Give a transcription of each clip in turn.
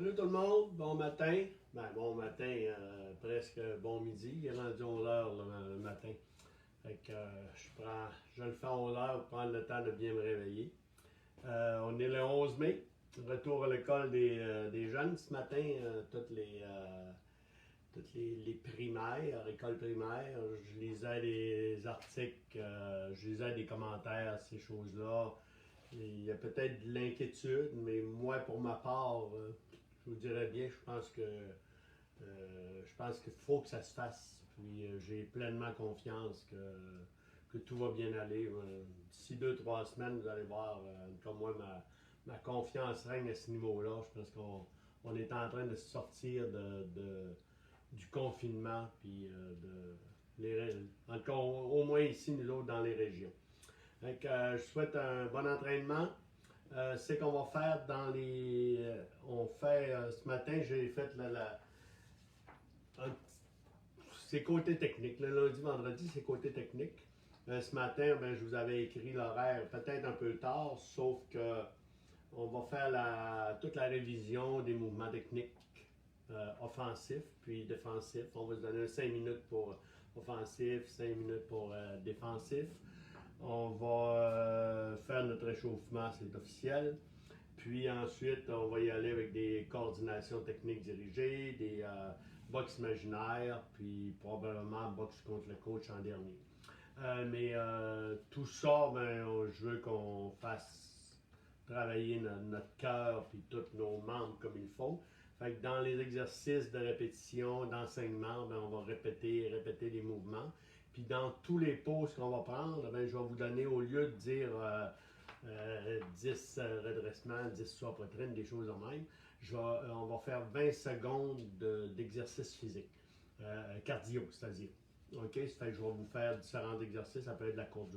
Salut tout le monde, bon matin. Bon matin, presque bon midi. Il est rendu 11 heures le matin. Fait que je le fais à 11 heures pour prendre le temps de bien me réveiller. On est le 11 mai, retour à l'école des jeunes ce matin, toutes les primaires, école primaire. Je lisais des articles, je lisais des commentaires, ces choses-là. Il y a peut-être de l'inquiétude, mais moi, pour ma part, je vous dirais bien, je pense qu'il faut que ça se fasse. Puis j'ai pleinement confiance que tout va bien aller. D'ici 2, 3 semaines, vous allez voir, comme moi, ma confiance règne à ce niveau-là. Je pense qu'on est en train de sortir du confinement, puis en tout cas, au moins ici, nous autres, dans les régions. Donc, je souhaite un bon entraînement. C'est qu'on va faire dans les. On fait ce matin, j'ai fait c'est côté technique. Le lundi, vendredi, c'est côté technique. Ce matin, je vous avais écrit l'horaire peut-être un peu tard, sauf que on va faire toute la révision des mouvements techniques offensifs puis défensifs. On va se donner 5 minutes pour offensif, 5 minutes pour défensif. On va faire notre échauffement, c'est officiel. Puis ensuite, on va y aller avec des coordinations techniques dirigées, des box imaginaires, puis probablement box contre le coach en dernier. Mais tout ça, je veux qu'on fasse travailler notre cœur puis tous nos membres comme il faut. Fait que dans les exercices de répétition, d'enseignement, on va répéter les mouvements. Puis dans tous les pauses qu'on va prendre, je vais vous donner, au lieu de dire 10 redressements, 10 sur la poitrine, des choses en même, on va faire 20 secondes d'exercice physique, cardio, c'est-à-dire. OK? Ça fait que je vais vous faire différents exercices. Ça peut être de la course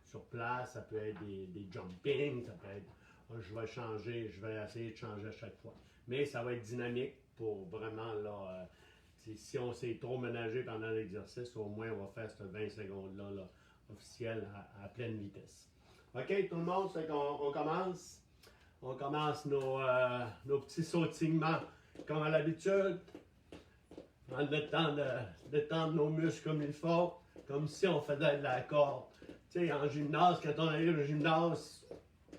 sur place, ça peut être des jumping, ça peut être. Je vais changer, je vais essayer de changer à chaque fois. Mais ça va être dynamique pour vraiment, là, si on s'est trop ménagé pendant l'exercice, au moins on va faire ce 20 secondes-là là, officiel à pleine vitesse. OK, tout le monde, c'est qu'on commence. On commence nos petits sautillements comme à l'habitude. En le temps de détendre nos muscles comme il faut, comme si on faisait de la corde. Tu sais, en gymnase, quand on arrive au gymnase,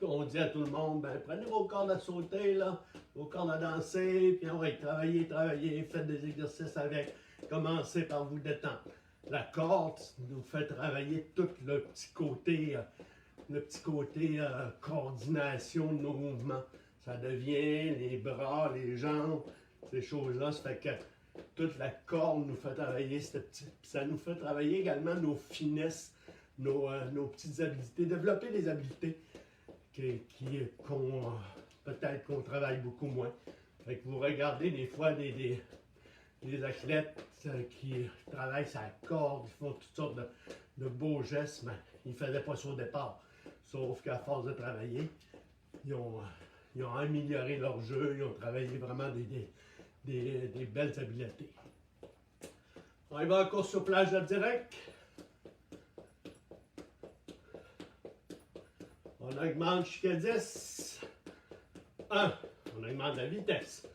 on dit à tout le monde, prenez vos cordes à sauter, là, vos cordes à danser, puis on va travailler, faites des exercices avec. Commencez par vous détendre. La corde nous fait travailler tout le petit côté coordination de nos mouvements. Ça devient les bras, les jambes, ces choses-là. Ça fait que toute la corde nous fait travailler, ça nous fait travailler également nos finesses, nos petites habiletés, développer des habiletés peut-être qu'on travaille beaucoup moins. Fait que vous regardez des fois des athlètes qui travaillent sur la corde, ils font toutes sortes de beaux gestes, mais ils ne faisaient pas ça au départ. Sauf qu'à force de travailler, ils ont amélioré leur jeu, ils ont travaillé vraiment des belles habiletés. On y va en course sur plage direct. On augmente jusqu'à 10. 1. On augmente la vitesse.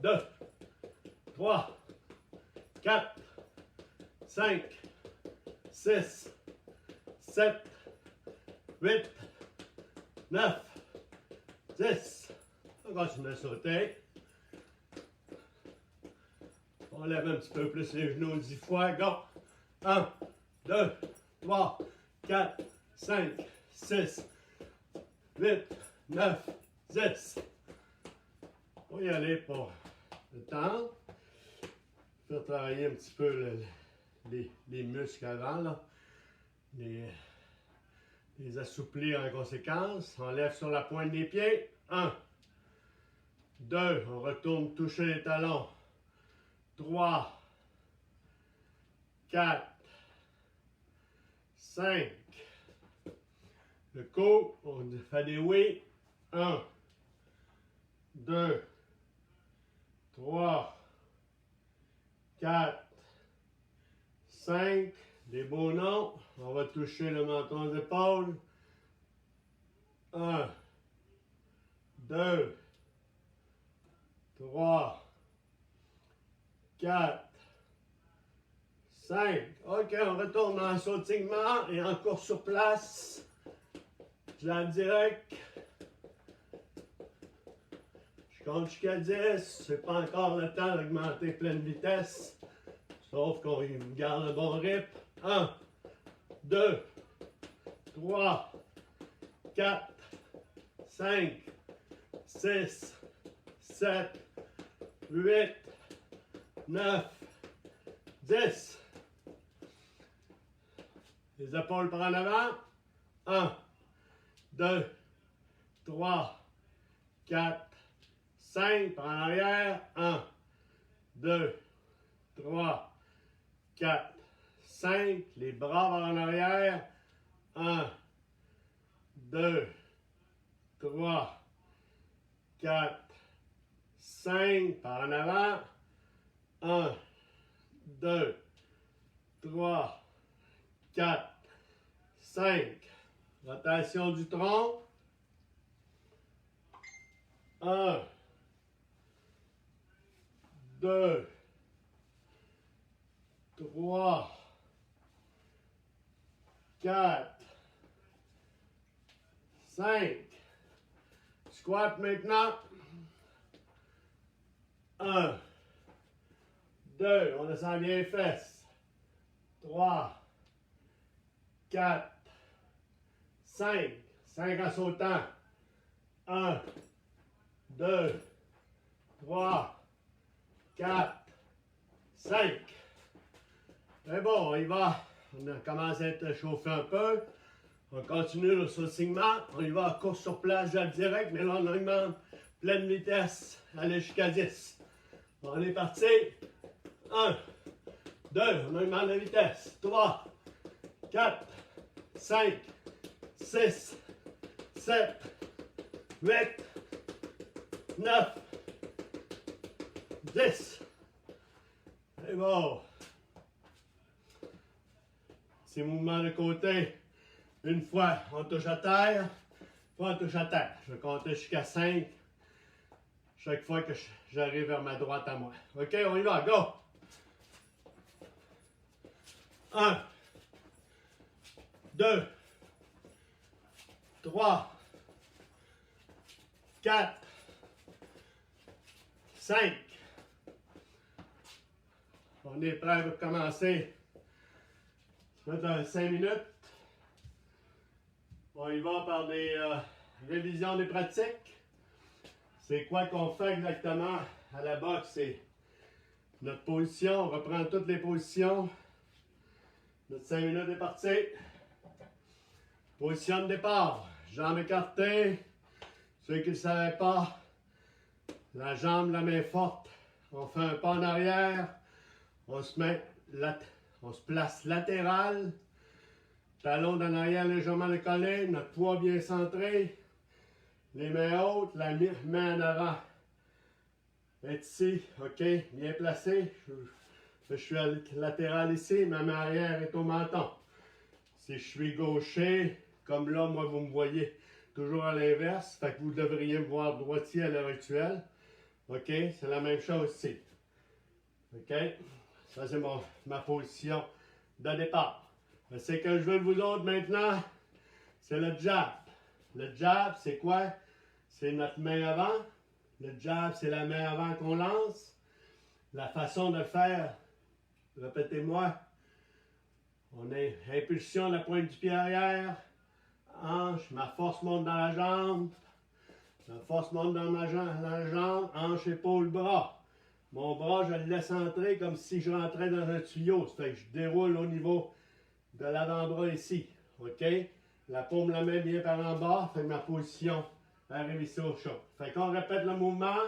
2. 3. 4. 5. 6. 7. 8. 9. 10. On continue à sauter. On lève un petit peu plus les genoux 10 fois. Go! 1, 2, 3, 4, 5, 6, 8, 9, 10. On va y aller pour le temps. Faire travailler un petit peu les muscles avant, là. Les assouplir en conséquence. On lève sur la pointe des pieds. 1, 2, on retourne toucher les talons. 3, 4, 5. Le coup, on fait des oui. 1, 2, 3, 4, 5. Des beaux noms. On va toucher le menton des épaules. 1, 2, 3, 4, 5. OK, on retourne en sautillement et en course sur place. Jab direct. Je compte jusqu'à 10. C'est pas encore le temps d'augmenter pleine vitesse. Sauf qu'on garde le bon rythme. 1, 2, 3, 4, 5, 6, 7, 8, 9, 10. Les épaules par en avant. 1, 2, 3, 4, 5 par en arrière. 1, 2, 3, 4, 5. Les bras par en arrière. 1, 2, 3, 4, 5 par en avant. 1, 2, 3, 4, 5. Rotation du tronc. 1, 2, 3, 4, 5. Squat maintenant. 1, 2, on descend bien les fesses. 3, 4, 5. 5 en sautant. 1, 2, 3, 4, 5. C'est bon, on y va. On a commencé à être chauffé un peu. On continue le sautillement. On y va à course sur place, jab direct, mais là on augmente pleine vitesse, aller jusqu'à 10. On est parti. 1, 2, on augmente la vitesse. 3, 4, 5, 6, 7, 8, 9, 10. C'est bon. Petit mouvement de côté. Une fois, on touche à terre. Une fois, on touche à terre. Je vais compter jusqu'à 5. Chaque fois que j'arrive vers ma droite à moi. OK, on y va. Go! 1, 2, 3, 4, 5. On est prêt pour commencer. Ça va être dans 5 minutes. On y va par des révisions des pratiques. C'est quoi qu'on fait exactement à la boxe? C'est notre position. On reprend toutes les positions. Notre 5 minutes est parti. Position de départ. Jambes écartées. Ceux qui ne le savaient pas, la jambe, la main forte. On fait un pas en arrière. On se place latéral. Talon d'en arrière légèrement décollé. Notre poids bien centré. Les mains hautes. La main en avant. Être ici. OK. Bien placé. Je suis latéral ici. Ma main arrière est au menton. Si je suis gaucher, comme là, moi, vous me voyez toujours à l'inverse. Fait que vous devriez me voir droitier à l'heure actuelle. OK? C'est la même chose ici. OK? Ça, c'est ma position de départ. Ce que je veux de vous autres maintenant, c'est le jab. Le jab, c'est quoi? C'est notre main avant. Le jab, c'est la main avant qu'on lance. La façon de le faire, répétez-moi. On est impulsion de la pointe du pied arrière. Hanche, ma force monte dans la jambe. Ma force monte dans la jambe. Hanche, épaule, bras. Mon bras, je le laisse entrer comme si je rentrais dans un tuyau. Ça fait que je déroule au niveau de l'avant-bras ici. OK? La paume de la main bien par en bas. Fait que ma position arrive ici au chaud. Fait qu'on répète le mouvement.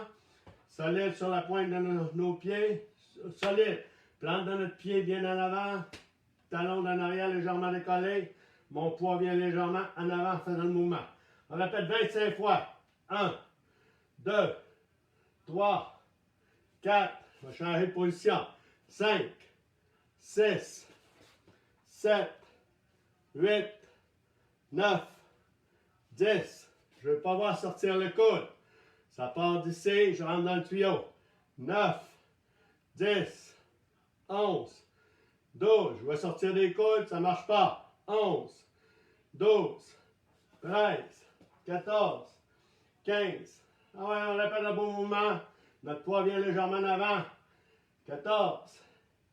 Solide sur la pointe de nos pieds. Solide. Plante de notre pied bien en avant. Talon en arrière légèrement décollé. Mon poids vient légèrement en avant faisant le mouvement. On répète 25 fois. 1, 2, 3, 4. Je vais changer de position. 5, 6, 7, 8, 9, 10. Je ne veux pas voir sortir le coude. Ça part d'ici, je rentre dans le tuyau. 9, 10, 11, 12. Je vais sortir des coudes, ça ne marche pas. 11, 12, 13, 14, 15. Ah ouais, on répète le bon mouvement. Notre poids vient légèrement en avant. 14,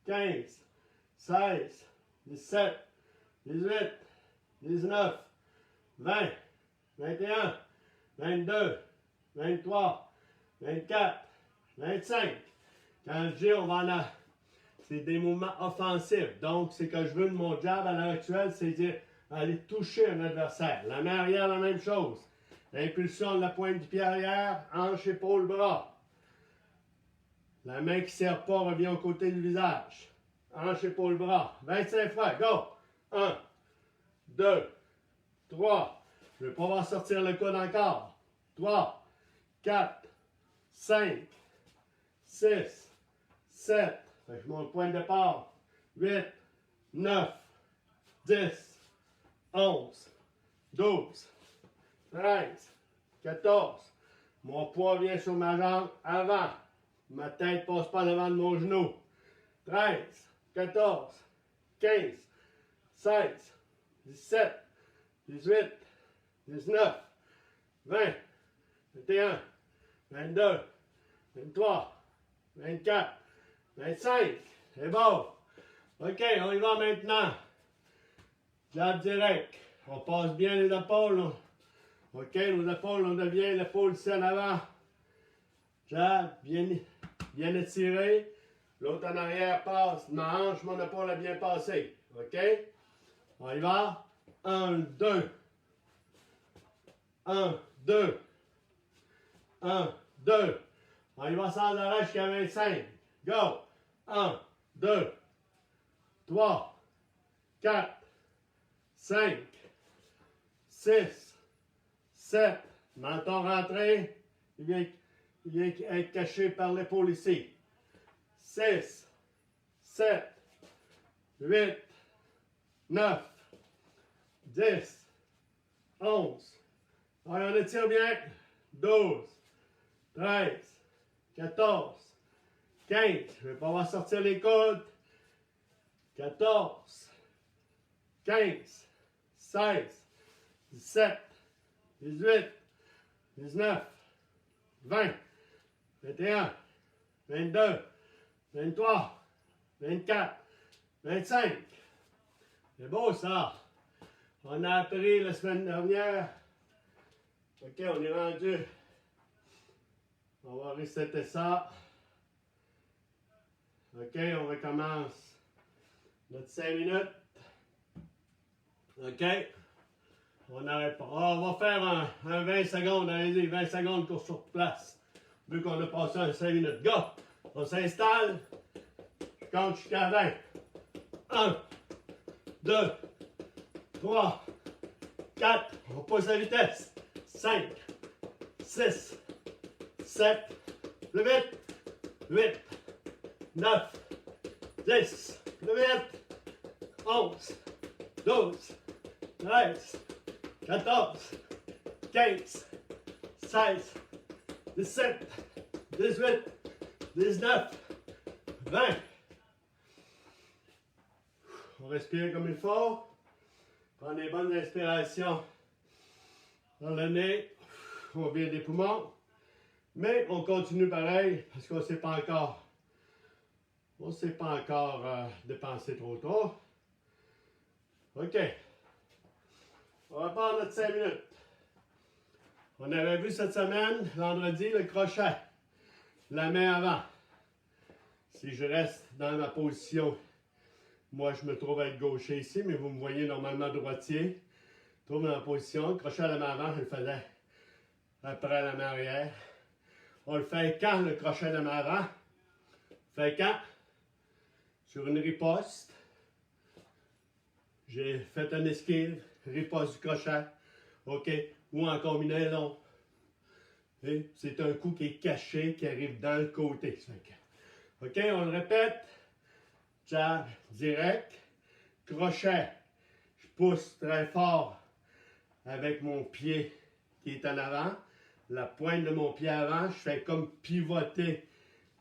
15, 16, 17, 18, 19, 20, 21, 22, 23, 24, 25. Quand je dis on va en a, c'est des mouvements offensifs. Donc, c'est que je veux de mon jab à l'heure actuelle, c'est dire aller toucher un adversaire. La main arrière, la même chose. L'impulsion de la pointe du pied arrière, hanche, épaule, bras. La main qui ne serre pas revient au côté du visage. Hanche, épaule, bras. 25 fois, go! 1, 2, 3. Je ne vais pas voir sortir le coude encore. 3, 4, 5, 6, 7. Je monte point de départ. 8, 9, 10, 11, 12, 13, 14. Mon poids vient sur ma jambe avant. Ma tête ne passe pas devant de mon genou. 13, 14, 15, 16, 17, 18, 19, 20, 21, 22, 23, 24, 25. C'est bon. OK, on y va maintenant. Jab direct. On passe bien les épaules. Là. OK, nos épaules, on devient l'épaule ici en avant. Jab, bien étiré. L'autre en arrière passe. Ma hanche, mon épaule a bien passé. OK? On y va. 1, 2. 1, 2. 1, 2. On y va sans arrêt jusqu'à 25. Go! 1, 2, 3, 4, 5, 6, 7. Menton rentré. Il vient être caché par l'épaule ici. 6, 7, 8, 9, 10, 11. Allez, on étire bien. 12, 13, 14, 15. Je ne vais pas voir sortir les coudes. 14, 15, 16, 17, 18, 19, 20, 21, 22, 23, 24, 25. C'est beau ça. On a appris la semaine dernière. OK, on est rendu. On va resetter ça. OK, on recommence notre 5 minutes. OK. On n'arrête pas. Ah, on va faire un 20 secondes. Allez-y, 20 secondes course sur place. Vu qu'on a passé un 5 minutes. Go! On s'installe. Je compte jusqu'à 20. 1, 2, 3, 4. On pousse la vitesse. 5, 6, 7, 8, 8, 9, 10, 11, 12, 13, 14, 15, 16, 17, 18, 19, 20. On respire comme il faut. Prends des bonnes inspirations dans le nez. On vire des poumons. Mais on continue pareil parce qu'on ne sait pas encore. On ne sait pas encore dépenser trop tôt. OK. On va prendre notre 5 minutes. On avait vu cette semaine, vendredi, le crochet. La main avant. Si je reste dans ma position, moi je me trouve à être gaucher ici, mais vous me voyez normalement droitier. Je trouve dans ma position, le crochet à la main avant, je le faisais après la main arrière. On le fait quand le crochet de la main avant? Fait quand? Sur une riposte. J'ai fait un esquive, riposte du crochet. OK? Ou en combinaison. C'est un coup qui est caché, qui arrive dans le côté. OK? On le répète. Jab direct. Crochet. Je pousse très fort avec mon pied qui est en avant. la pointe de mon pied avant, je fais comme pivoter,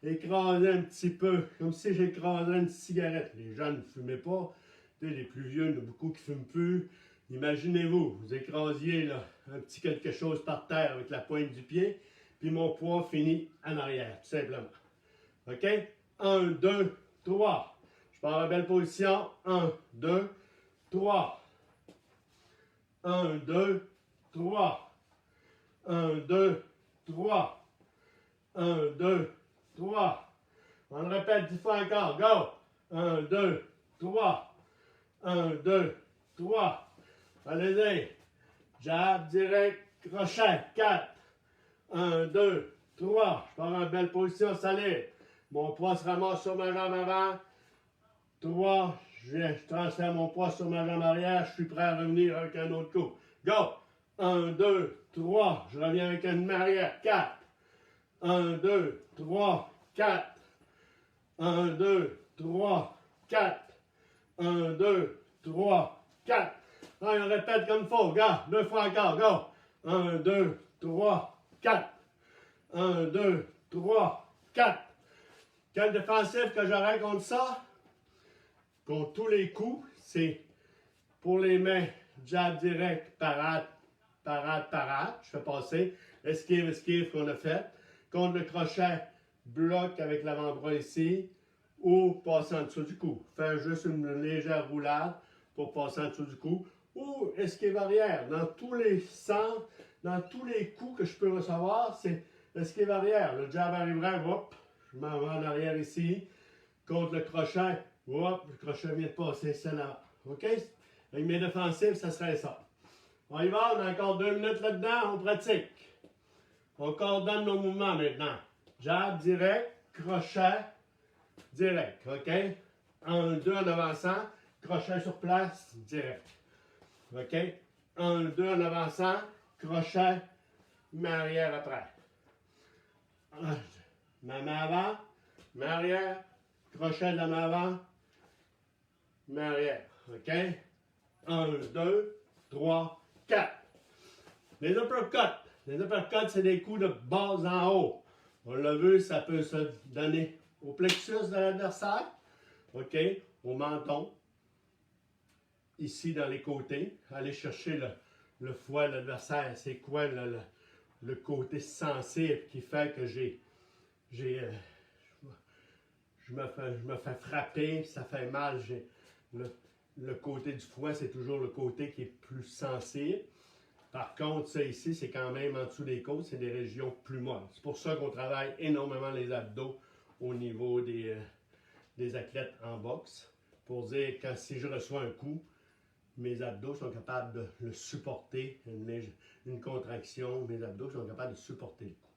écraser un petit peu, comme si j'écrasais une cigarette. Les jeunes ne fumaient pas, les plus vieux, il y en a beaucoup qui ne fument plus. Imaginez-vous, vous écrasiez là, un petit quelque chose par terre avec la pointe du pied, puis mon poids finit en arrière, tout simplement. OK? 1, 2, 3. Je pars en belle position. 1, 2, 3. 1, 2, 3. 1, 2, 3. 1, 2, 3. On le répète 10 fois encore. Go! 1, 2, 3. 1, 2, 3. Allez-y. Jab, direct, crochet. 4. 1, 2, 3. Je pars en belle position, solide. Mon poids se ramasse sur ma jambe avant. 3. Je transfère mon poids sur ma jambe arrière. Je suis prêt à revenir avec un autre coup. Go! 1, 2, 3. Je reviens avec une arrière. 4. 1, 2, 3, 4. 1, 2, 3, 4. 1, 2, 3, 4. Allez, on répète comme il faut. Go! 2 fois encore. Go! 1, 2, 3, 4. 1, 2, 3, 4. Quel défensif que j'aurais contre ça? Contre tous les coups, c'est pour les mains, jab direct, parade, parade, parade. Je fais passer. Esquive, esquive qu'on a fait. Contre le crochet, bloc avec l'avant-bras ici. Ou passer en dessous du cou. Faire juste une légère roulade pour passer en dessous du cou. Ou esquive arrière. Dans tous les centres, dans tous les coups que je peux recevoir, c'est esquive arrière. Le jab arriverait, hop, je m'en vais en arrière ici. Contre le crochet, hop, le crochet vient de passer, c'est là. OK? Avec mes défensifs, ça serait ça. On y va, on a encore 2 minutes là-dedans, on pratique. On coordonne nos mouvements maintenant. Jab direct, crochet, direct. OK? 1, 2 en avançant, crochet sur place, direct. OK? 1, 2 en avançant, crochet, main arrière après. Ma main avant, main arrière, crochet de la main avant, main arrière. OK? 1, 2, 3, 4. Les uppercuts. Les uppercuts, c'est des coups de base en haut. On l'a vu, ça peut se donner au plexus de l'adversaire. OK? Au menton. Ici, dans les côtés. Aller chercher le foie de l'adversaire. C'est quoi le côté sensible qui fait que je me fais frapper, ça fait mal. Le côté du foie, c'est toujours le côté qui est plus sensible. Par contre, ça ici, c'est quand même en dessous des côtes, c'est des régions plus molles. C'est pour ça qu'on travaille énormément les abdos au niveau des athlètes en boxe. Pour dire que si je reçois un coup, mes abdos sont capables de le supporter. Une contraction, mes abdos sont capables de supporter le coup.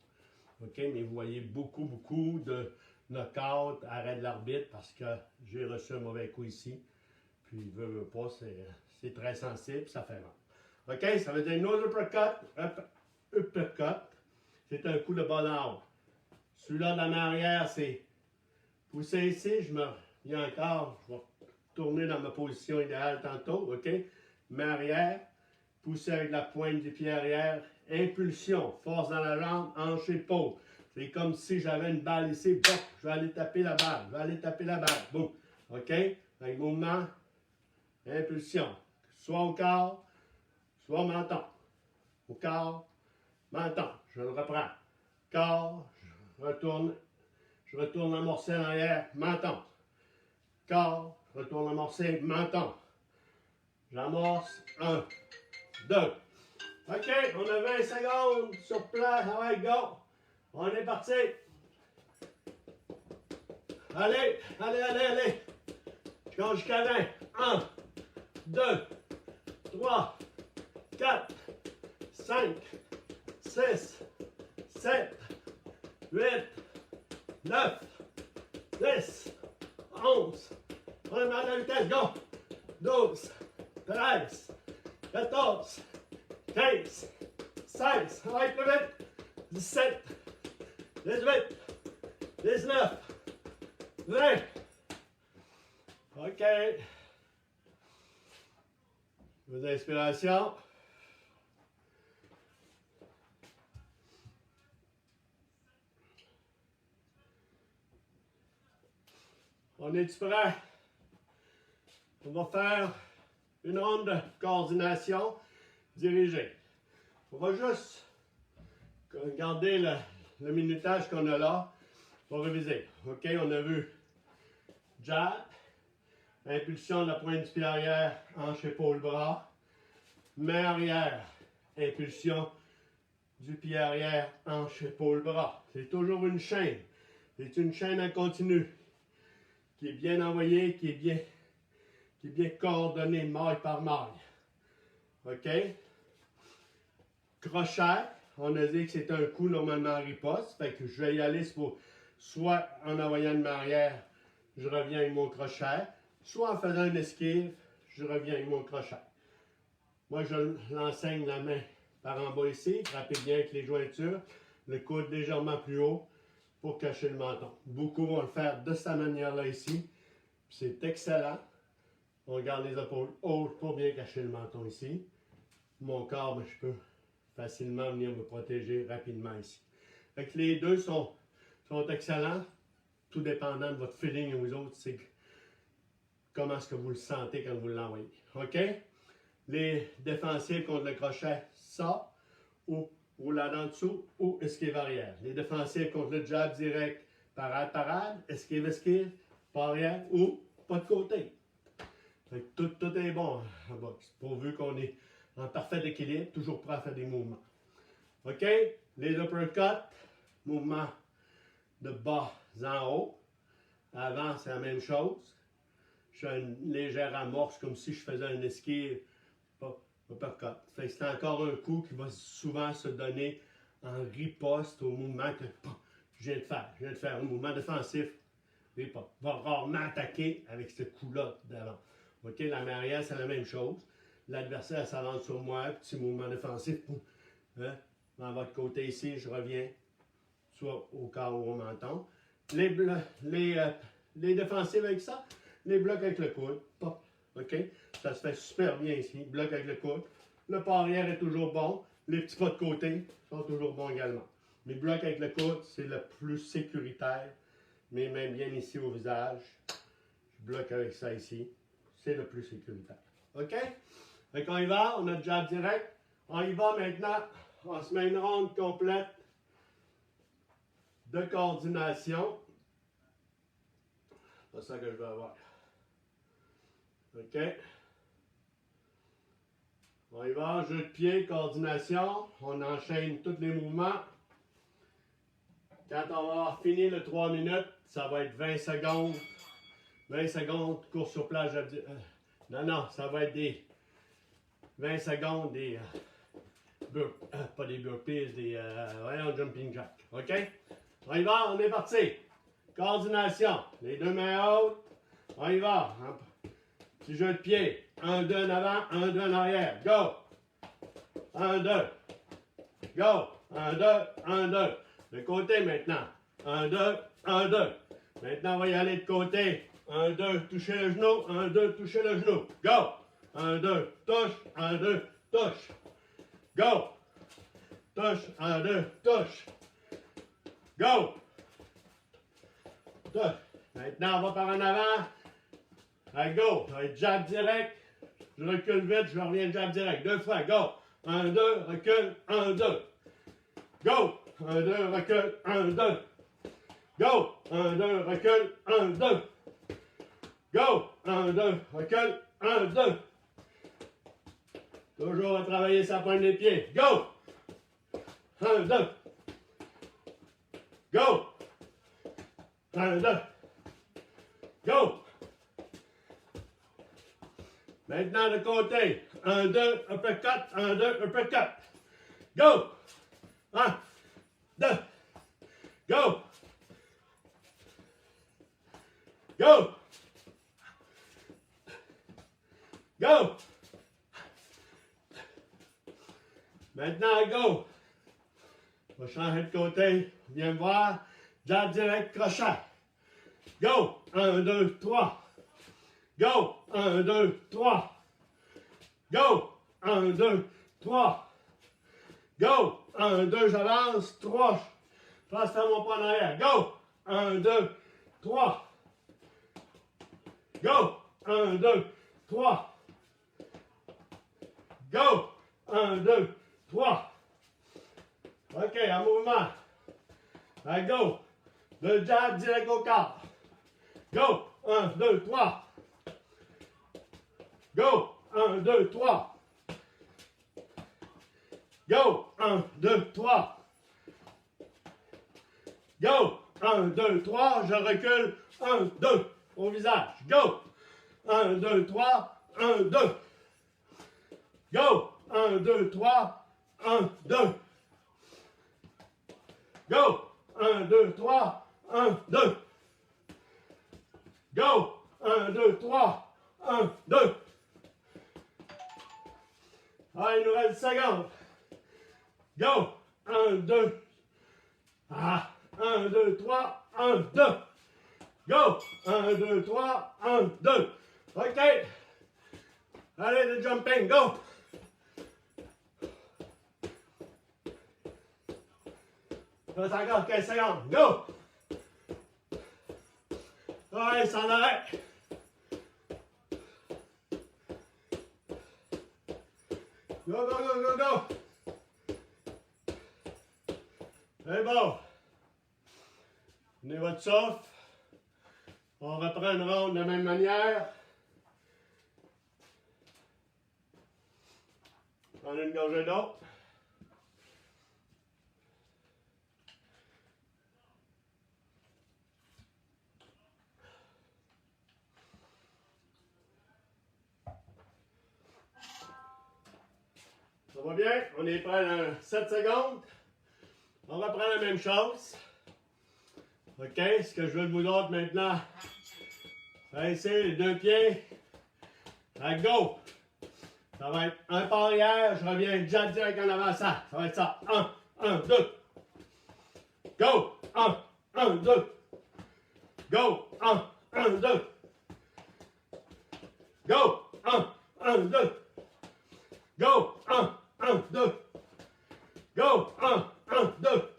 OK? Mais vous voyez beaucoup de knock-out, arrêt de l'arbitre parce que j'ai reçu un mauvais coup ici. Puis, veut pas, c'est très sensible, ça fait mal. OK? Ça veut dire no uppercut. Uppercut. C'est un coup de bas en haut. Celui-là de la main arrière, c'est pousser ici. Je me viens encore. Je vais tourner dans ma position idéale tantôt. OK? Main arrière. Pousser avec la pointe du pied arrière. Impulsion. Force dans la jambe. Hanche épaule. C'est comme si j'avais une balle ici. Bon, je vais aller taper la balle. Je vais aller taper la balle. Boum. OK? Avec mouvement. Impulsion. Soit au corps. Soit au menton. Au corps, menton. Je le reprends. Corps, je retourne amorcer en arrière, menton. Corps, je retourne amorcer, menton. J'amorce, 1, 2. OK, on a 20 secondes sur place. Allez, go. On est parti. Allez, allez, allez, allez. Je compte jusqu'à 20. 1, 2, 3, 4, 5, 6, 7, 8, 9, 10, 11. On est dans la vitesse, go! 12, 13, 14, 15, 16, on va être plus vite. 17, 18, 19, 20. OK. Vos inspirations. On est-tu prêt? On va faire une ronde de coordination dirigée. On va juste garder le minutage qu'on a là pour réviser. OK, on a vu jab, impulsion de la pointe du pied arrière, hanche, épaule, bras, main arrière, impulsion du pied arrière, hanche, épaule, bras. C'est toujours une chaîne. C'est une chaîne en continu qui est bien envoyée, qui est bien coordonnée maille par maille. OK? Crochet, on a dit que c'est un coup normalement en riposte. Fait que je vais y aller soit en envoyant de main arrière, je reviens avec mon crochet, soit en faisant une esquive, je reviens avec mon crochet. Moi, je l'enseigne la main par en bas ici, frappez bien avec les jointures, le coude légèrement plus haut pour cacher le menton. Beaucoup vont le faire de cette manière-là ici. C'est excellent. On garde les épaules hautes pour bien cacher le menton ici. Mon corps, je peux facilement venir me protéger rapidement ici. Fait que les deux sont excellents, tout dépendant de votre feeling et vous autres, c'est comment est-ce que vous le sentez quand vous l'envoyez. OK? Les défensives contre le crochet, ça, ou roulade en dessous, ou esquive arrière. Les défensives contre le jab direct, parade, parade, esquive, esquive, pas arrière, ou pas de côté. Fait que tout est bon en boxe, pourvu qu'on est en parfait équilibre, toujours prêt à faire des mouvements. OK? Les uppercuts, mouvement de bas en haut. Avant, c'est la même chose. Je fais une légère amorce comme si je faisais une esquive, pas uppercut. Fait que c'est encore un coup qui va souvent se donner en riposte au mouvement que je viens de faire. Je viens de faire un mouvement défensif, riposte. Va rarement attaquer avec ce coup-là d'avant. OK? La main arrière, c'est la même chose. L'adversaire s'avance sur moi, petit mouvement défensif. Hein? Dans votre côté ici, je reviens soit au corps ou au menton. Les défensives avec ça, les blocs avec le coude. Pop. OK? Ça se fait super bien ici. Bloc avec le coude. Le pas arrière est toujours bon. Les petits pas de côté sont toujours bons également. Les blocs avec le coude, c'est le plus sécuritaire. Mes mains bien ici au visage. Je bloque avec ça ici. C'est le plus sécuritaire. OK? Fait qu'on y va, on a le jab direct. On y va maintenant. On se met une ronde complète de coordination. C'est pas ça que je veux avoir. OK? On y va, jeu de pied, coordination. On enchaîne tous les mouvements. Quand on va avoir fini le 3 minutes, ça va être 20 secondes. 20 secondes, course sur plage. Non, ça va être des 20 secondes, des pas des burpees, des jumping jack. OK? On y va, on est parti. Coordination. Les deux mains hautes. On y va. Petit jeu de pied. 1, 2 en avant, 1, 2 en arrière. Go! 1, 2. Go! 1, 2, 1, 2. De côté maintenant. 1, 2, 1, 2. Maintenant, on va y aller de côté. 1, 2, toucher le genou. 1, 2, toucher le genou. Go! 1, 2, touche. 1, 2, touche. Go! Touche. 1, 2, touche. Go! Touche. Maintenant, on va par en avant. Allez, go! Ça va être jab direct. Je recule vite, je reviens jab direct. 2 fois. Go! 1, 2, recule. 1, 2. Go! 1, 2, recule. 1, 2. Go! 1, 2, recule. 1, 2. Go! 1, 2, recule. 1, 2. Toujours à travailler sa pointe des pieds. Go! 1, 2. Go! 1, 2. Go! Maintenant, de côté. 1, 2, uppercut. 1, 2, uppercut. Go! 1, 2. Go! Go! Go! Maintenant, go! On va changer de côté. Viens me voir. Jab direct, crochet. Go! 1, 2, 3. Go! 1, 2, 3. Go! 1, 2, 3. Go! 1, 2, j'avance. 3. Transfère mon pas en arrière. Go! 1, 2, 3. Go! 1, 2, 3. Go! 1, 2, 3. OK, en mouvement. Allez, go! Le jab direct au corps. Go! 1, 2, 3. Go! 1, 2, 3. Go! 1, 2, 3. Go! 1, 2, 3. Je recule. 1, 2. Au visage. Go! 1, 2, 3. 1, 2. Go! 1, 2, 3. 1, 2. Go! 1, 2, 3. 1, 2. Go! 1, 2, 3. 1, 2. Allez, il nous reste 10 secondes. Go! 1, 2. Ah! 1, 2, 3. 1, 2. Go! 1, 2, 3. 1, 2. OK. Allez, le jumping. Go! Reste encore 15 secondes. Go! Ouais, sans arrêt. Go, go, go, go, go. C'est bon. Prenez votre souffle. On reprend une ronde de la même manière. Prenez une gorgée d'eau. Ça va bien? On est prêt dans 7 secondes. On va prendre la même chose. OK? Ce que je veux de vous autres maintenant, c'est les deux pieds. À go! Ça va être un pas arrière, je reviens jab direct en avançant. Ça va être ça. 1, 1, 2. Go! 1, 1, 2. Go! 1, 1, 2. Go! 1, 1, 2. Go! 1, 1, 2. Go! 1, 1, 2.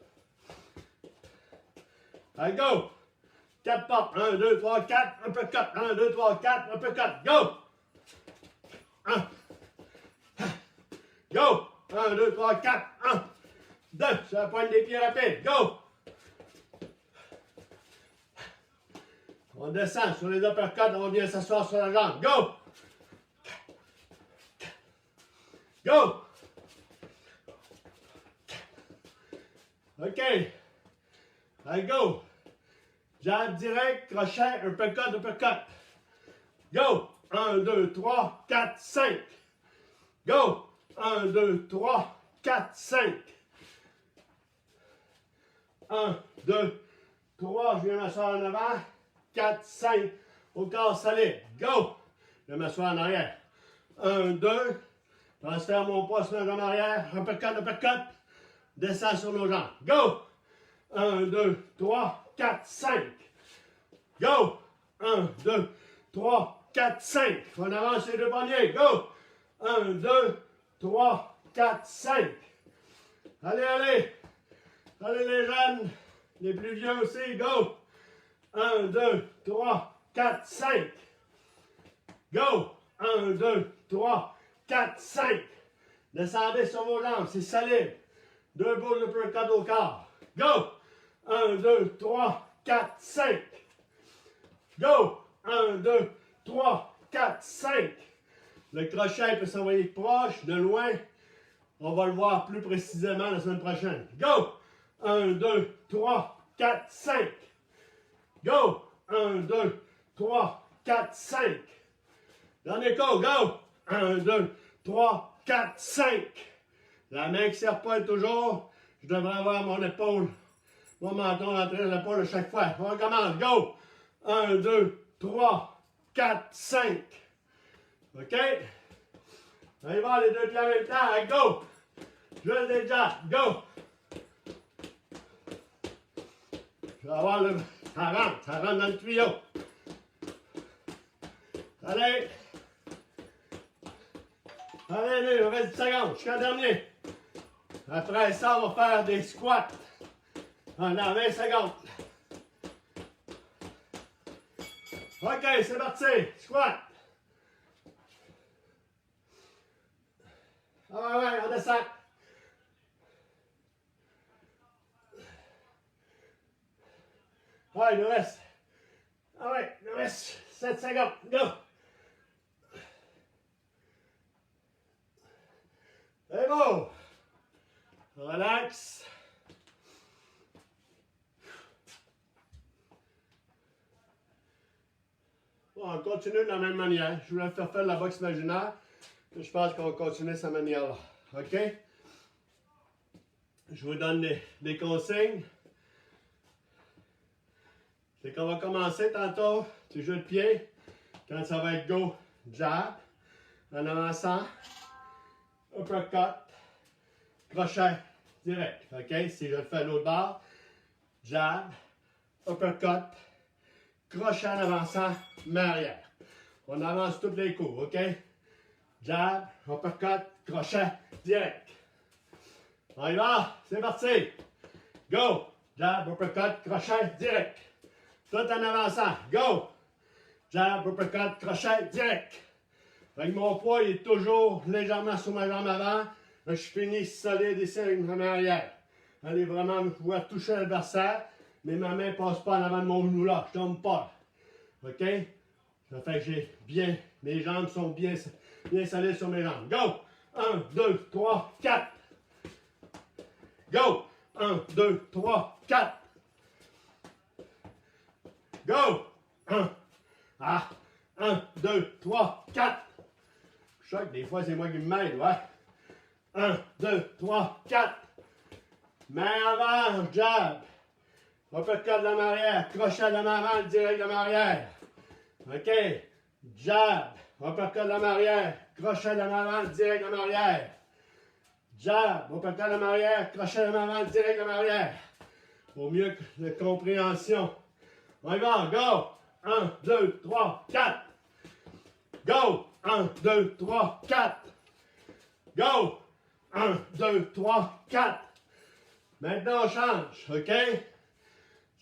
Allez, go! 4 portes. 1, 2, 3, 4. Un peu 4. 1, 2, 3, 4. Un peu 4. Go! 1. Go! 1, 2, 3, 4. 1, 2. Sur la pointe des pieds rapide. Go! On descend sur les uppercuts. On vient s'asseoir sur la jambe. Go! Go! OK. Allez, go! Jab direct, crochet, uppercut, uppercut. Go! 1, 2, 3, 4, 5. Go! 1, 2, 3, 4, 5. 1, 2, 3, je viens m'asseoir en avant. 4, 5. Au corps solide. Go! Je vais m'asseoir en arrière. 1, 2. Transfère mon poids sur la jambe arrière. Uppercut, uppercut. Descends sur nos jambes. Go! 1, 2, 3, 4, 5. Go! 1, 2, 3, 4, 5. On avance les deux poignets. Go! 1, 2, 3, 4, 5. Allez, allez. Allez les jeunes. Les plus vieux aussi. Go! 1, 2, 3, 4, 5. Go! 1, 2, 3, 4, 5. Descendez sur vos jambes. C'est solide. Deux boules de uppercut au corps. Go! 1, 2, 3, 4, 5. Go! 1, 2, 3, 4, 5. Le crochet peut s'envoyer proche, de loin. On va le voir plus précisément la semaine prochaine. Go! 1, 2, 3, 4, 5. Go! 1, 2, 3, 4, 5. Dernier coup, go! 1, 2, 3, 4, 5. La main qui ne serre pas toujours. Je devrais avoir mon épaule, mon menton rentré dans l'épaule à chaque fois. On recommence. Go! 1, 2, 3, 4, 5. OK? On y va les deux pieds en même temps. Go! Juste des jabs. Go! Je vais avoir le... Ça rentre dans le tuyau. Allez! Allez, il nous reste 10 secondes. Jusqu'à dernier. Après ça, on va faire des squats. Pendant 20 secondes. OK, c'est parti. Squat. Ah ouais, on descend. Ouais, il nous reste. Ah ouais, il nous reste 7 secondes. Go. C'est bon. Relax. Bon, on continue de la même manière. Je voulais faire la boxe imaginaire. Je pense qu'on va continuer de cette manière-là. OK? Je vous donne des consignes. C'est qu'on va commencer tantôt du jeu de pied. Quand ça va être go, jab. En avançant, uppercut, crochet direct. OK? Si je le fais à l'autre barre, jab, uppercut, crochet en avançant, main arrière. On avance tous les coups. OK? Jab, uppercut, crochet direct. On y va, c'est parti. Go! Jab, uppercut, crochet direct. Tout en avançant. Go! Jab, uppercut, crochet direct. Avec mon poids, il est toujours légèrement sur ma jambe avant. Je finis solide ici avec ma main arrière. Allez vraiment pouvoir toucher l'adversaire, mais ma main ne passe pas en avant de mon genou là. Je ne tombe pas. OK? Ça fait que j'ai bien, mes jambes sont bien solides sur mes jambes. Go! 1, 2, 3, 4. Go! 1, 2, 3, 4. Go! 1. Ah! 1, 2, 3, 4. Je sais que des fois, c'est moi qui me mêle, ouais. 1, 2, 3, 4. Main avant, jab. Uppercut de la main arrière. Crochet de la main avant, direct de la main arrière. OK. Jab. Uppercut de la main arrière. Crochet de la main avant, direct de la main arrière. Jab. Uppercut de la main arrière. Crochet de la main avant, direct de la main arrière. Pour mieux de compréhension. On y va. Go. 1, 2, 3, 4. Go. 1, 2, 3, 4. Go. 1, 2, 3, 4. Maintenant, on change. OK?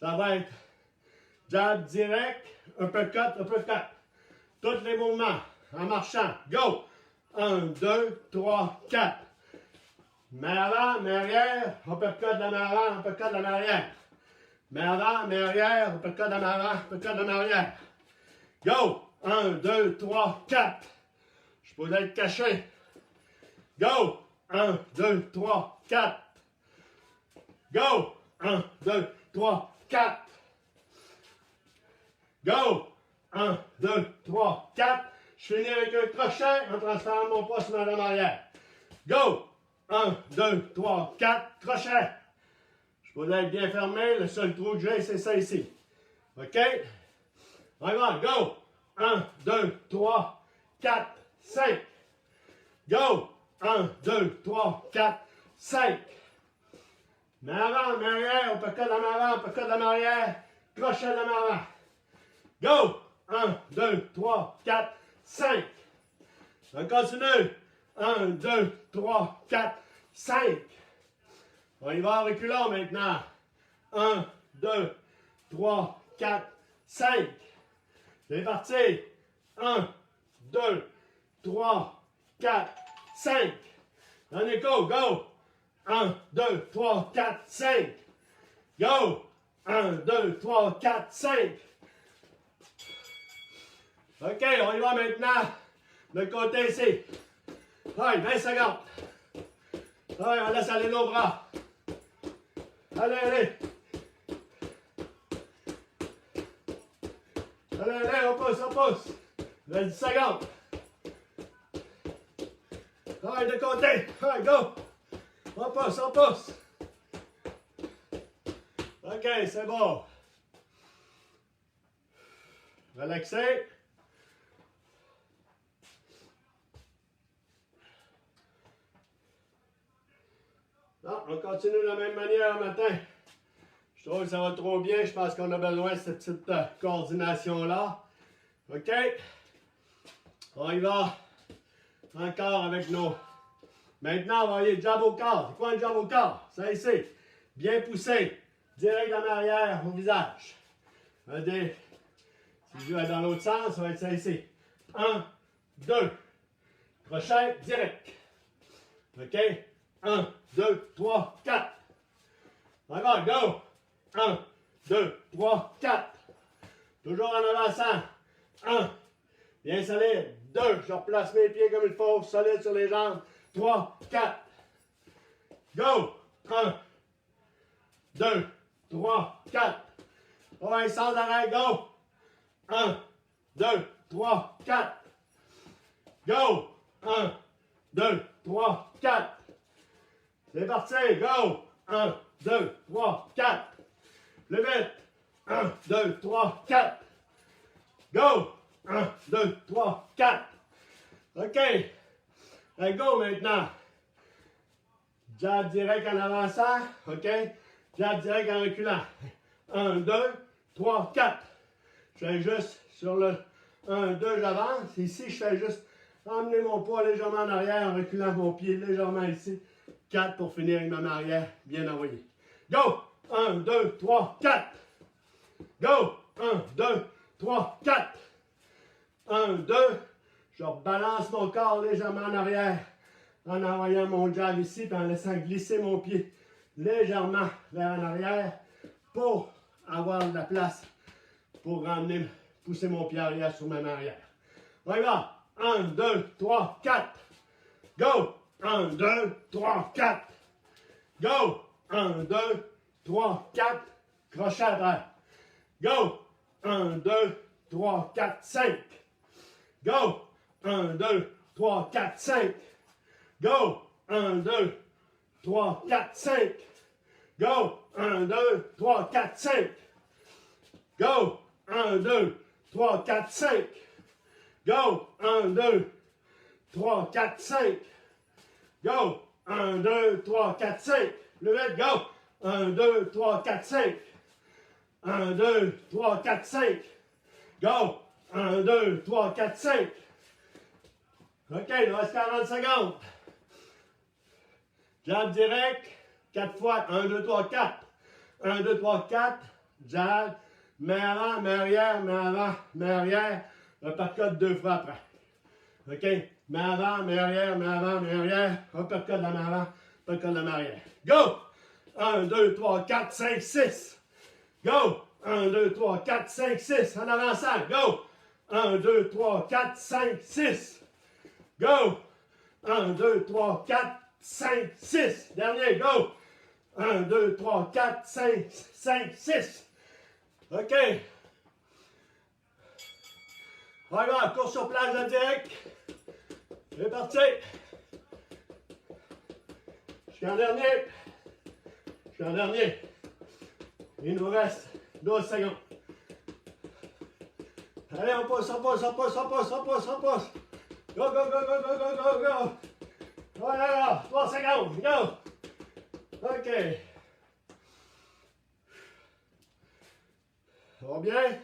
Ça va être jab direct, uppercut, uppercut. Tous les mouvements en marchant. Go! 1, 2, 3, 4. Main avant, main arrière, uppercut de la main avant, uppercut de la main arrière. Main avant, main arrière, uppercut de la main avant, uppercut de la main arrière. Go! 1, 2, 3, 4. Je peux être caché. Go! 1, 2, 3, 4. Go! 1, 2, 3, 4. Go! 1, 2, 3, 4. Je finis avec un crochet en transférant mon poids sur ma jambe arrière. Go! 1, 2, 3, 4. Crochet. Je peux être bien fermé. Le seul trou que j'ai, c'est ça ici. OK? On y va. Go! 1, 2, 3, 4, 5. Go! 1, 2, 3, 4, 5. Main avant, main arrière, uppercut de la main avant, uppercut de la main arrière, crochet de la main avant. Go! 1, 2, 3, 4, 5. On continue. 1, 2, 3, 4, 5. On y va en reculant maintenant. 1, 2, 3, 4, 5. C'est parti. 1, 2, 3, 4, 5. On écho, go. 1, 2, 3, 4, 5. Go. 1, 2, 3, 4, 5. OK, on y va maintenant. De côté ici. Allez, 20 secondes. Allez, on laisse aller nos bras. Allez, allez. Allez, allez, on pousse, on pousse. 10 secondes. Allez, de côté. Allez, go. On pousse, on pousse. OK, c'est bon. Relaxez. Non, on continue de la même manière le matin. Je trouve que ça va trop bien. Je pense qu'on a besoin de cette petite coordination-là. OK? On y va. Encore avec nos... Maintenant, on va aller jab au corps. C'est quoi un jab au corps? Ça ici. Bien poussé. Direct en arrière au visage. Si je vais dans l'autre sens, ça va être ça ici. 1, 2. Crochet direct. OK? 1, 2, 3, 4. Encore, go! 1, 2, 3, 4. Toujours en avançant. 1. Bien solide. 2. Je replace mes pieds comme il faut. Solide sur les jambes. 3, 4. Go! 1, 2, 3, 4. Ouais, sans arrêt, go! 1, 2, 3, 4. Go! 1, 2, 3, 4. C'est parti, go! 1, 2, 3, 4. Le vite. 1, 2, 3, 4. Go! 1, 2, 3, 4. OK. Allez, go maintenant. Jab direct en avançant. OK. Jab direct en reculant. 1, 2, 3, 4. Je fais juste sur le 1, 2, j'avance. Ici, je fais juste emmener mon poids légèrement en arrière en reculant mon pied légèrement ici. 4 pour finir avec ma arrière bien envoyée. Go! 1, 2, 3, 4. Go! 1, 2, 3, 4. 1, 2. Je balance mon corps légèrement en arrière en envoyant mon jab ici puis en laissant glisser mon pied légèrement vers en arrière pour avoir de la place pour ramener, pousser mon pied arrière sur ma main arrière. On y va. 1, 2, 3, 4. Go! 1, 2, 3, 4. Go! 1, 2, 3, 4. Crochet à terre. Go! 1, 2, 3, 4, 5. Go! 1, 2, 3, 4, 5. Go! 1, 2, 3, 4, 5. Go! 1, 2, 3, 4, 5. Go! 1, 2, 3, 4, 5. Go! 1, 2, 3, 4, 5. Go! 1, 2, 3, 4, 5. Le vite, go! 1, 2, 3, 4, 5. 1, 2, 3, 4, 5. Go! 1, 2, 3, 4, 5. OK, il reste 40 secondes. Jab direct, 4 fois. 1, 2, 3, 4. 1, 2, 3, 4. Jab. Main avant, main arrière, main avant, main arrière. Uppercut 2 fois après. OK? Main avant, main arrière, main avant, main arrière. Uppercut de la main avant, uppercut de la main arrière. Go! 1, 2, 3, 4, 5, 6. Go! 1, 2, 3, 4, 5, 6. En avançant. Go! 1, 2, 3, 4, 5, 6. Go! 1, 2, 3, 4, 5, 6. Dernier, go! 1, 2, 3, 4, 5, 5, 6. OK. On y va, course sur place de direct. C'est parti. Je suis en dernier. Je suis en dernier. Il nous reste 12 secondes. Allez, on pousse, on pousse, on pousse, on pousse, on pousse, on pousse. Go, go, go, go, go, go, go, go. Voilà, 3 secondes, go. OK. Ça va bien?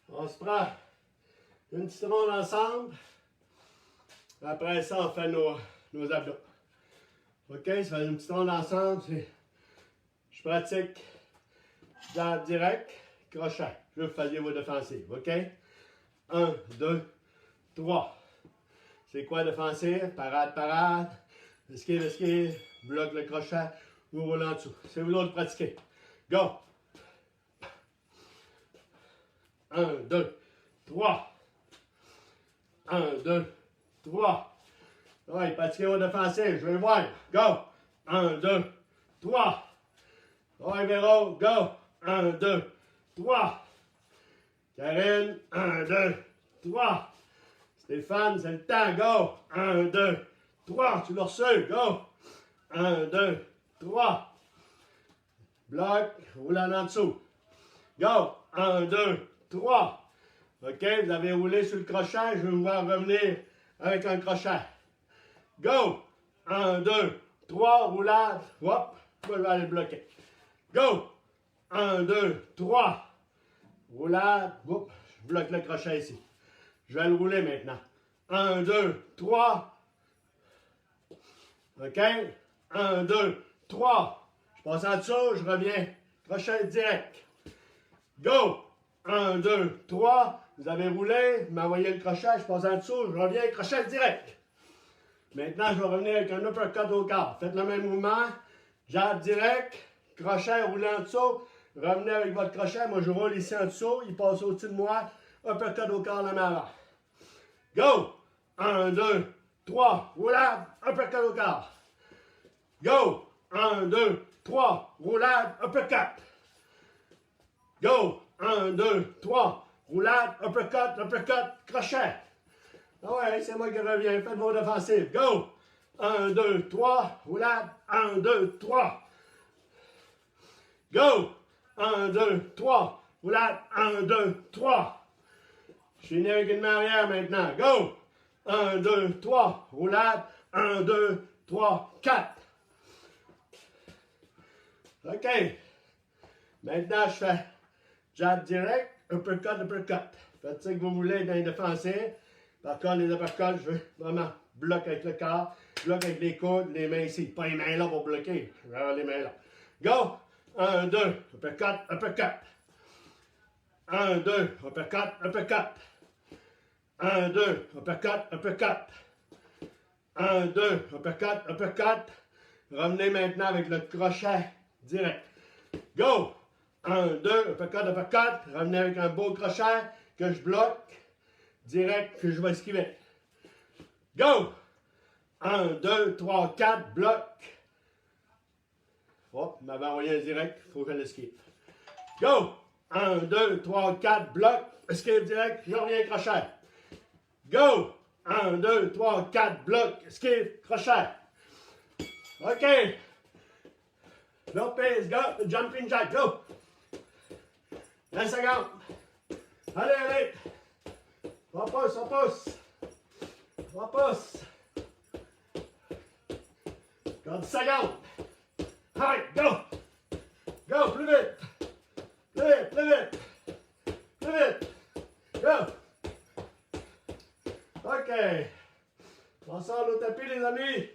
On se prend une petite ronde ensemble. Après ça, on fait nos abdos. OK, ça fait une petite ronde ensemble. Je pratique jab direct, crochet. Je veux que vous fassiez vos défensives. OK? 1, 2, 3. C'est quoi défensive? Parade, parade. Esquive, esquive. Bloque le crochet. Vous roulez en dessous. C'est vous autres pratiquer. Go! 1, 2, 3. 1, 2, 3. Oui, pratiquez vos défensives. Je vais voir. Go! 1, 2, 3. Oui, Véro. Go! 1, 2, 3. Karine. 1, 2, 3. Stéphane, c'est le temps. Go! 1, 2, 3. Tu l'as reçu. Go! 1, 2, 3. Bloc. Roule en dessous. Go! 1, 2, 3. OK, vous avez roulé sur le crochet. Je vais vous voir revenir avec un crochet. Go! 1, 2, 3. Roulade. Hop. Je vais aller bloquer. Go! 1, 2, 3. Roulade. Hop. Je bloque le crochet ici. Je vais le rouler maintenant. 1, 2, 3. OK? 1, 2, 3. Je passe en dessous, je reviens. Crochet direct. Go! 1, 2, 3. Vous avez roulé, vous m'envoyez le crochet, je passe en dessous, je reviens, crochet direct. Maintenant, je vais revenir avec un uppercut au quart. Faites le même mouvement. Jab direct, crochet, roulez en dessous. Revenez avec votre crochet. Moi, je roule ici en dessous. Il passe au-dessus de moi. Uppercut au quart, la main avant. Go! 1, 2, 3. Roulade, uppercut au quart. Go! 1, 2, 3. Roulade, uppercut. Go! 1, 2, 3. Roulade, uppercut, uppercut, crochet. Ah ouais, c'est moi qui reviens. Faites vos défensives. Go! 1, 2, 3. Roulade. 1, 2, 3. Go! 1, 2, 3. Roulade. 1, 2, 3. Je finis avec une main arrière maintenant. Go! 1, 2, 3. Roulade. 1, 2, 3, 4. OK. Maintenant, je fais jab direct, uppercut, uppercut. Faites ça que vous voulez dans les défensifs. Par contre, les uppercuts, je veux vraiment bloquer avec le corps, bloquer avec les coudes, les mains ici. Pas les mains là pour bloquer. Je vais avoir les mains là. Go! 1, 2, uppercut, uppercut. 1, 2, uppercut, uppercut. 1, 2, uppercut, uppercut. 1, 2, uppercut, uppercut. Revenez maintenant avec le crochet direct. Go! 1, 2, uppercut, uppercut. Revenez avec un beau crochet que je bloque. Direct que je vais esquiver. Go! 1, 2, 3, 4, bloc. Hop, il m'avait envoyé un direct, il faut que je l'esquive. Go! 1, 2, 3, 4, bloc. Esquive direct, je reviens crochet. Go! 1, 2, 3, 4, bloc. Esquive, crochet. OK. No pace, go. Jumping jack, go. 20 secondes. Allez, allez. On pousse, on pousse. On pousse. Encore 10 secondes. Allez, go. Go, plus vite. Plus vite, plus vite. Plus vite. Go. OK. On sort le tapis, les amis.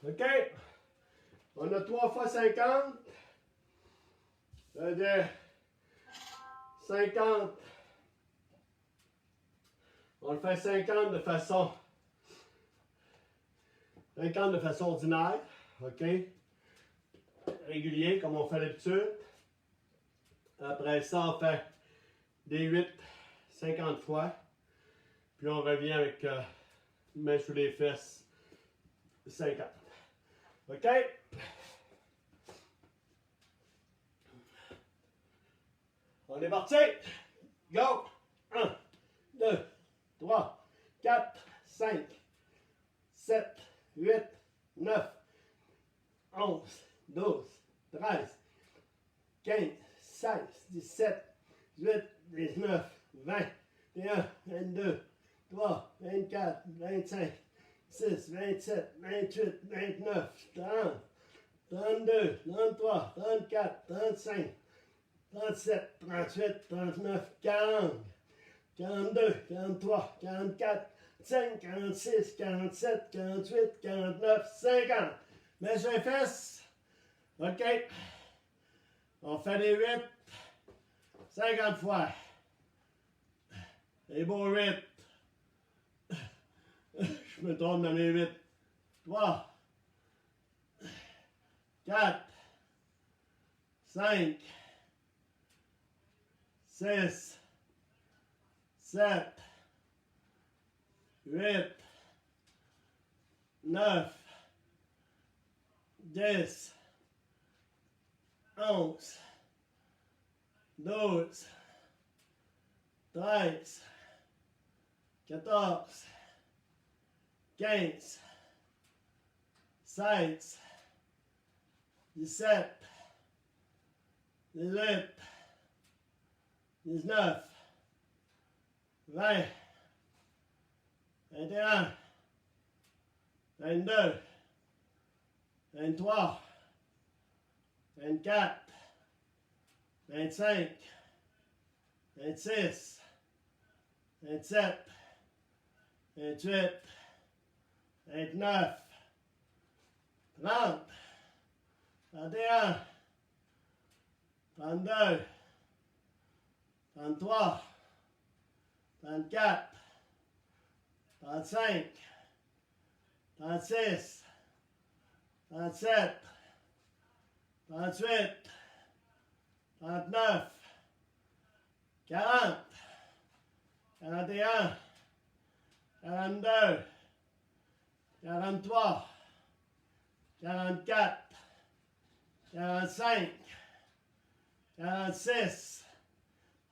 OK. On a 3 fois 50. C'est-à-dire 50. On le fait 50 de façon ordinaire. OK. Régulier, comme on fait d'habitude. Après ça, on fait des 8, 50 fois. Puis on revient avec main sous les fesses, 50. OK? On est parti! Go! 1, 2, 3, 4, 5, 7, 8, 9, 11, 12, 13, 15, 16, 17, 18, 19, 20, 21, 22, 23, 24, 25, 26, 27, 28, 29, 30, 32, 33, 34, 35, 37, 38, 39, 40, 42, 43, 44, 45, 46, 47, 48, 49, 50. Mets sur les fesses. OK. On fait les 8. 50 fois. Les beaux 8. Je me trompe dans les 8. 3, 4, 5, 6, 7, 8, 9, 10, 11, 12, 13, 14, 15, 16, 17, 18, 19, 20, 21, 22, 23, 24, 25, 26, 27, 28, 29, 30, 31, 32, 33, 34, 35, 36, 37, 38, 39, 40, 41, 42, 43, 44, 45, 46,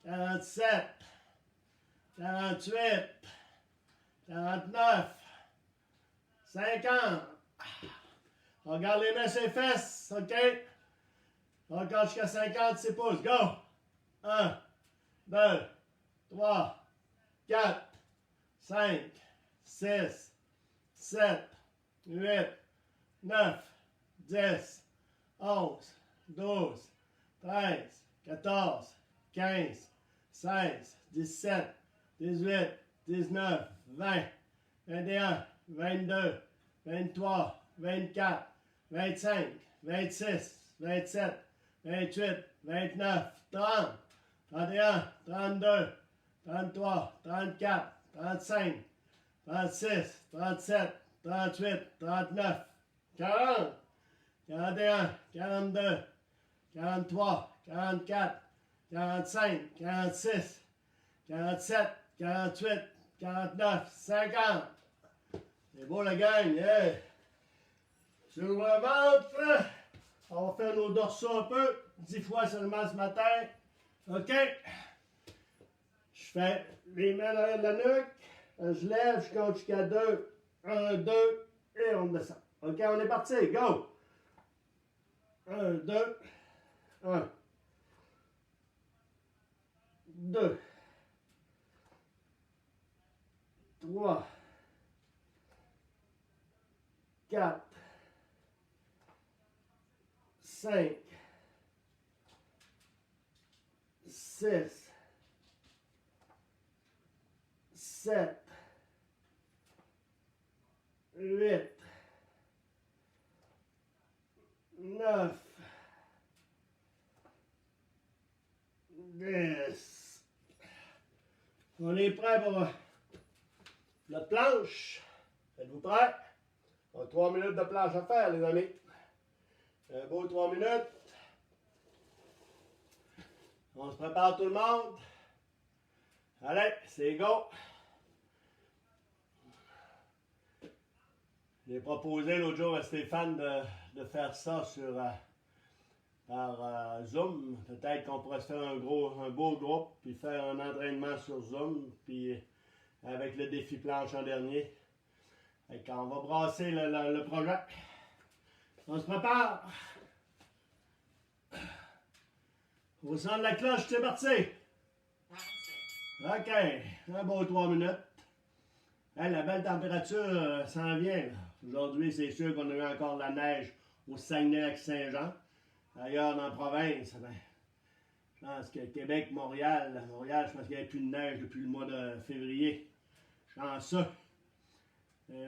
47, 48, 49, 50. On regarde les mains sur les fesses, OK? On regarde jusqu'à 56 pouces. Go! 1, 2, 3, 4, 5, 6, 7, 8, 9, 10, 11, 12, 13, 14, 15, 16, 17, 18, 19, 20, 21, 22, 23, 24, 25, 26, 27, 28, 29, 30, 31, 32, 33, 34, 35, 36, 37, 38, 39, 40, 41, 42, 43, 44, 45, 46, 47, 48, 49, 50. C'est beau la gang, yeah! Sur le ventre, on va faire nos dorsaux un peu, 10 fois seulement ce matin. OK? Je fais les mains derrière de la nuque, je lève, je compte jusqu'à 2, 1, 2, et on descend. OK, on est parti, go! 1, 2, 1, 2, 3, 4, 5, 6, 7, 8, 9, 10. On est prêt pour notre planche. Êtes-vous prêts? On a 3 minutes de planche à faire, les amis. Un beau 3 minutes. On se prépare tout le monde. Allez, c'est go. J'ai proposé l'autre jour à Stéphane de faire ça par Zoom. Peut-être qu'on pourrait se faire un beau groupe, puis faire un entraînement sur Zoom, puis avec le défi planche en dernier. Et quand on va brasser le projet. On se prépare. Au centre de la cloche, c'est parti. OK, un beau 3 minutes. Hey, la belle température s'en vient. Aujourd'hui, c'est sûr qu'on a eu encore de la neige au Saguenay-Lac-Saint-Jean. Ailleurs dans la province, ben, je pense que Québec, Montréal, je pense qu'il n'y avait plus de neige depuis le mois de février. Chanceux. Et,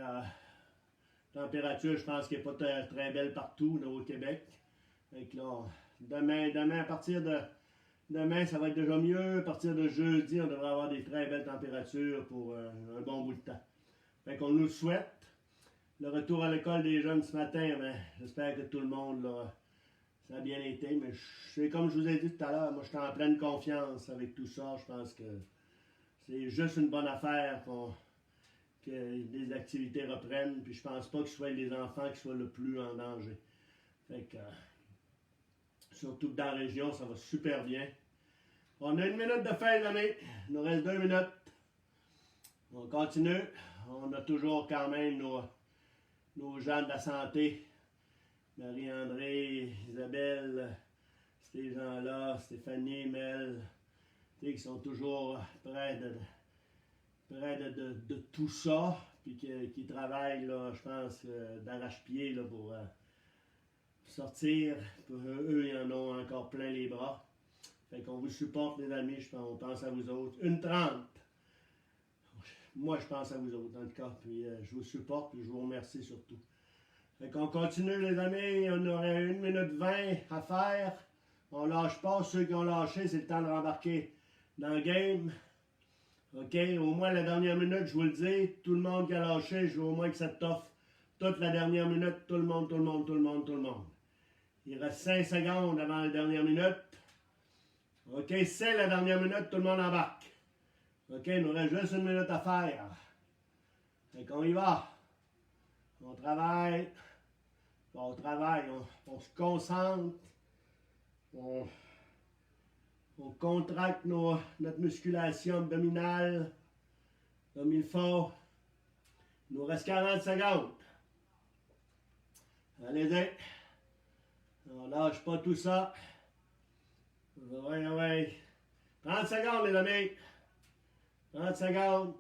température, je pense qu'elle n'est pas très belle partout là, au Québec. Donc là, demain, à partir de demain, ça va être déjà mieux. À partir de jeudi, on devrait avoir des très belles températures pour un bon bout de temps. Fait qu'on nous le souhaite. Le retour à l'école des jeunes ce matin, ben, j'espère que tout le monde, là, ça a bien été. Mais c'est comme je vous ai dit tout à l'heure, moi je suis en pleine confiance avec tout ça. Je pense que c'est juste une bonne affaire que les activités reprennent. Puis je pense pas que ce soit les enfants qui soient le plus en danger. Fait que, surtout que dans la région, ça va super bien. On a 1 minute de fin, les amis. Il nous reste 2 minutes. On continue. On a toujours quand même nos gens de la santé. Marie-André, Isabelle, ces gens-là, Stéphanie, Mel, qui sont toujours près de tout ça, puis qui travaillent, là, je pense, d'arrache-pied là, sortir. Eux, ils en ont encore plein les bras. Fait qu'on vous supporte, les amis. On pense à vous autres. 1:30. Moi, je pense à vous autres, en tout cas. Puis je vous supporte, puis je vous remercie surtout. Fait qu'on continue, les amis. On aurait 1 minute 20 à faire. On lâche pas. Ceux qui ont lâché, c'est le temps de rembarquer dans le game. OK? Au moins, la dernière minute, je vous le dis. Tout le monde qui a lâché, je veux au moins que ça t'offre toute la dernière minute. Tout le monde, tout le monde, tout le monde, tout le monde. Il reste 5 secondes avant la dernière minute. OK? C'est la dernière minute. Tout le monde embarque. OK? Il nous reste juste 1 minute à faire. Fait qu'on y va. On travaille. On travaille. On se concentre. On contracte notre musculation abdominale comme il faut. Il nous reste 40 secondes. Allez-y. On lâche pas tout ça. Ouais. 30 secondes, les amis. 30 secondes.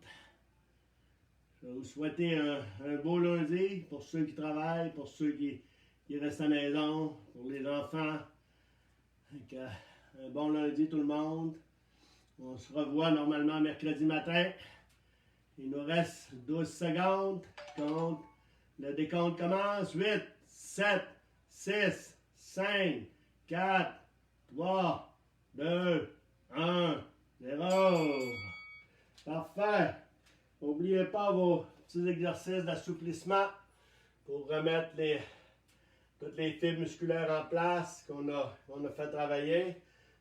Je vais vous souhaiter un beau lundi pour ceux qui travaillent, pour ceux qui restent à la maison, pour les enfants. Donc, un bon lundi tout le monde. On se revoit normalement mercredi matin. Il nous reste 12 secondes. Le décompte commence. 8, 7, 6, 5, 4, 3, 2, 1, 0. Parfait. N'oubliez pas vos petits exercices d'assouplissement pour remettre toutes les fibres musculaires en place qu'on a fait travailler.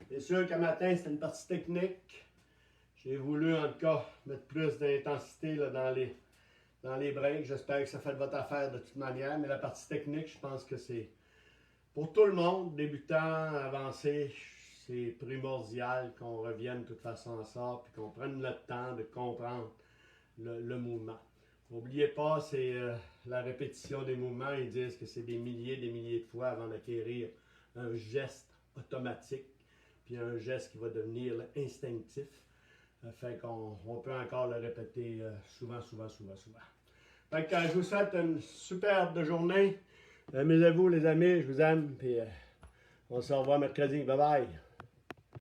C'est sûr qu'à matin, c'était une partie technique. J'ai voulu, en tout cas, mettre plus d'intensité dans les breaks. J'espère que ça fait de votre affaire de toute manière. Mais la partie technique, je pense que c'est pour tout le monde, débutant, avancé, c'est primordial qu'on revienne de toute façon à ça, puis qu'on prenne le temps de comprendre le mouvement. N'oubliez pas, c'est la répétition des mouvements. Ils disent que c'est des milliers de fois avant d'acquérir un geste automatique, puis un geste qui va devenir instinctif. Fait qu'on peut encore le répéter souvent. Fait que je vous souhaite une superbe journée. Amusez-vous les amis, je vous aime, puis on se revoit mercredi. Bye bye!